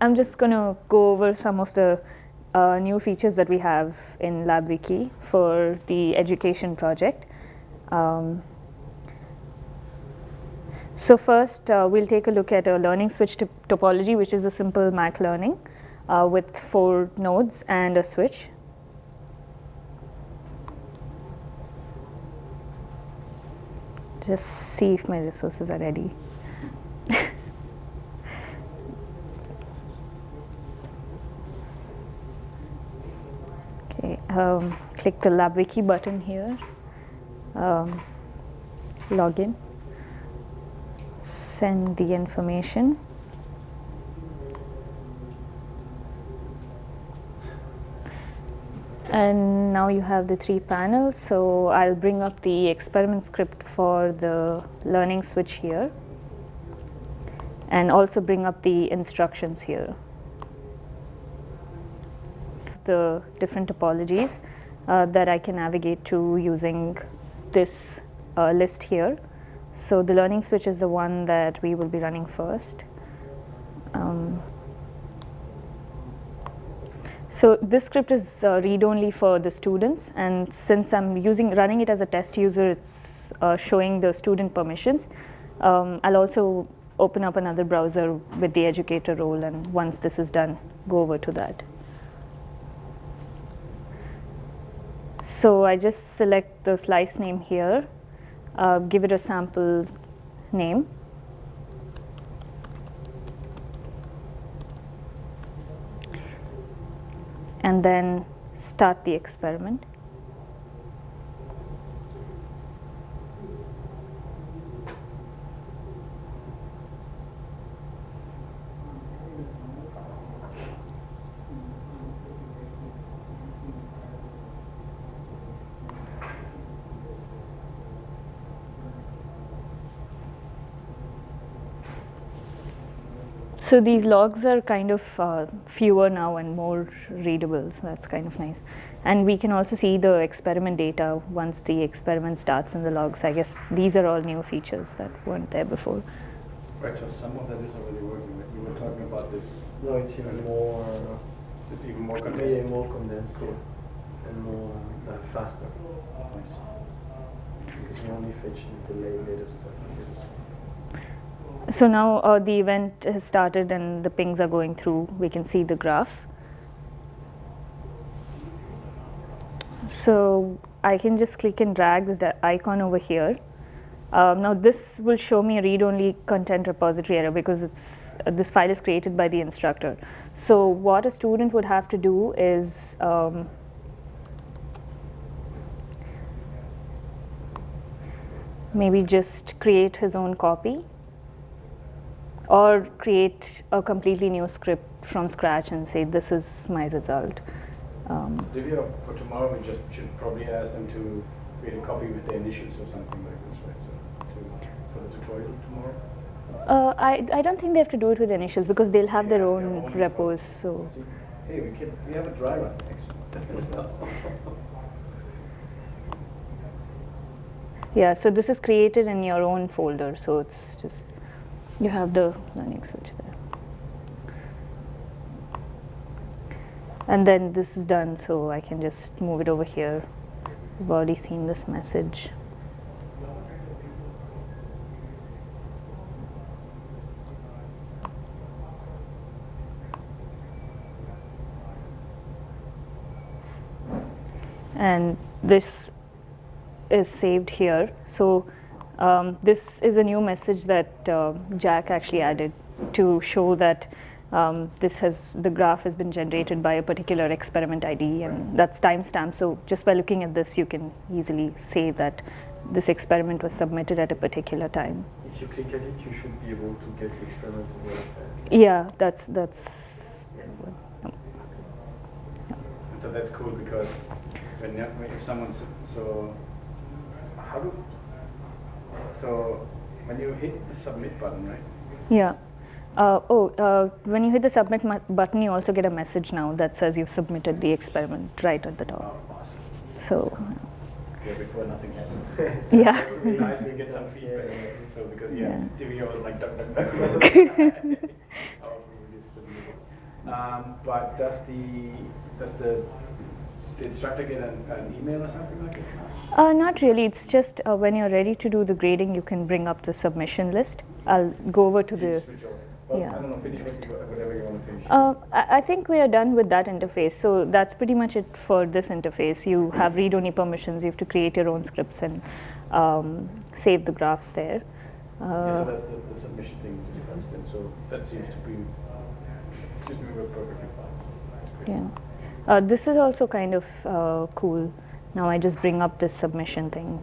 I'm just going to go over some of the new features that we have in Lab Wiki for the education project. So first, we'll take a look at a learning switch topology, which is a simple Mac learning with 4 nodes and a switch. Just see if my resources are ready. Okay, click the Lab Wiki button here. Login. Send the information. And now you have the 3 panels. So I'll bring up the experiment script for the learning switch here, and also bring up the instructions here. The different topologies that I can navigate to using this list here. So the learning switch is the one that we will be running first. So this script is read-only for the students, and since I'm running it as a test user, it's showing the student permissions. I'll also open up another browser with the educator role, and once this is done, go over to that. So I just select the slice name here, give it a sample name. And then start the experiment. So these logs are kind of fewer now and more readable, so that's kind of nice. And we can also see the experiment data once the experiment starts in the logs. I guess these are all new features that weren't there before. Right, so some of that is already working. You were talking about this. No, it's even more. It's even more condensed. Yeah, more condensed, and more faster. Nice. Because we're only fetching the later stuff like this. So now the event has started and the pings are going through. We can see the graph. So I can just click and drag this icon over here. Now this will show me a read-only content repository error because this file is created by the instructor. So what a student would have to do is maybe just create his own copy, or create a completely new script from scratch and say, this is my result. For tomorrow, we just should probably ask them to create a copy with the initials or something like this, right? So for the tutorial tomorrow? I don't think they have to do it with initials because they'll have their own repos. So. Hey, we have a dry run next month. Yeah, so this is created in your own folder. So it's just, you have the learning switch there. And then this is done, so I can just move it over here. We've already seen this message. And this is saved here. So this is a new message that Jack actually added to show that the graph has been generated by a particular experiment ID, and that's timestamped. So just by looking at this, you can easily say that this experiment was submitted at a particular time. If you click at it, you should be able to get the experiment on the other side. Yeah, that's. And so that's cool because if someone's so when you hit the submit button, right? Yeah. When you hit the submit button, you also get a message now that says you've submitted the experiment right at the top. Oh, awesome. So. Yeah, before nothing happened. Yeah. It would be nice we get some feedback. So because TV was like duck. How often we just submit it. But does the instructor get an email or something like this now? Not really. It's just when you're ready to do the grading, you can bring up the submission list. I'll go over to You the. switch over. Well, Yeah, I don't know, finish just- whatever you want to finish. I think we are done with that interface. So that's pretty much it for this interface. You have read-only permissions. You have to create your own scripts and save the graphs there. Yeah, so that's the submission thing we discussed, and so that seems to be, excuse me, work perfectly fine. So that's great. Yeah. This is also kind of cool. Now I just bring up this submission thing.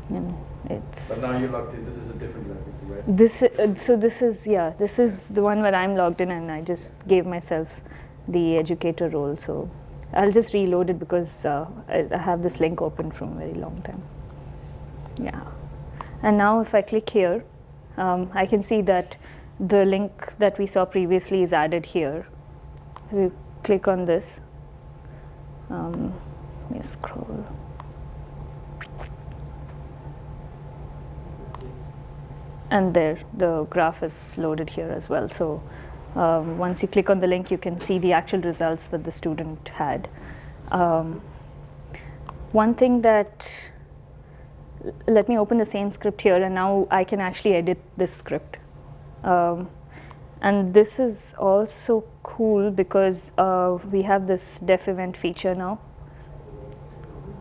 And it's. But now you're logged in. This is a different language, right? This is the one where I'm logged in, and I just gave myself the educator role. So I'll just reload it because I have this link open from a very long time. Yeah. And now if I click here, I can see that the link that we saw previously is added here. We click on this. Let me scroll. And there, the graph is loaded here as well. So once you click on the link, you can see the actual results that the student had. One thing that, let me open the same script here, and now I can actually edit this script. And this is also cool because we have this def event feature now,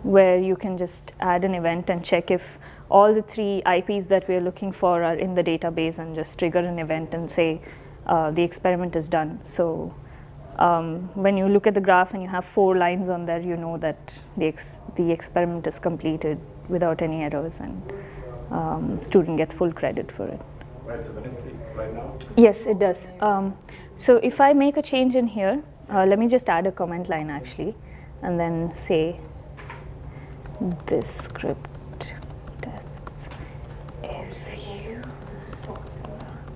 where you can just add an event and check if all the 3 IPs that we're looking for are in the database, and just trigger an event and say the experiment is done. So when you look at the graph and you have 4 lines on there, you know that the experiment is completed without any errors, and student gets full credit for it. Right, so the complete right now? Yes, it does. So if I make a change in here, let me just add a comment line actually, and then say this script tests if you.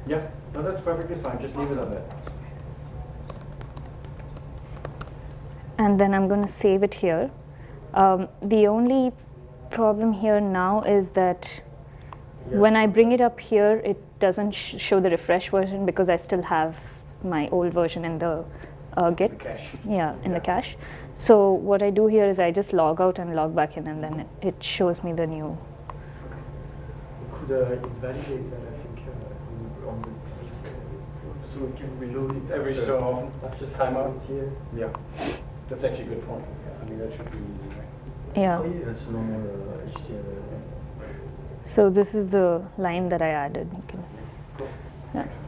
Yeah, no, that's perfectly fine. Just leave it on that. And then I'm going to save it here. The only problem here now is that when I bring it up here, it doesn't show the refresh version because I still have my old version in the Git. The cache. Yeah, in the cache. So what I do here is I just log out and log back in, and then it shows me the new. We could invalidate that, I think, on the plate, so we can reload it Every after- so often, after just 5 time out. minutes here. Yeah, that's actually a good point. I mean, that should be easy, right? Yeah. Oh, yeah, that's normal HTML. So this is the line that I added. You can, Cool. yeah. Excellent.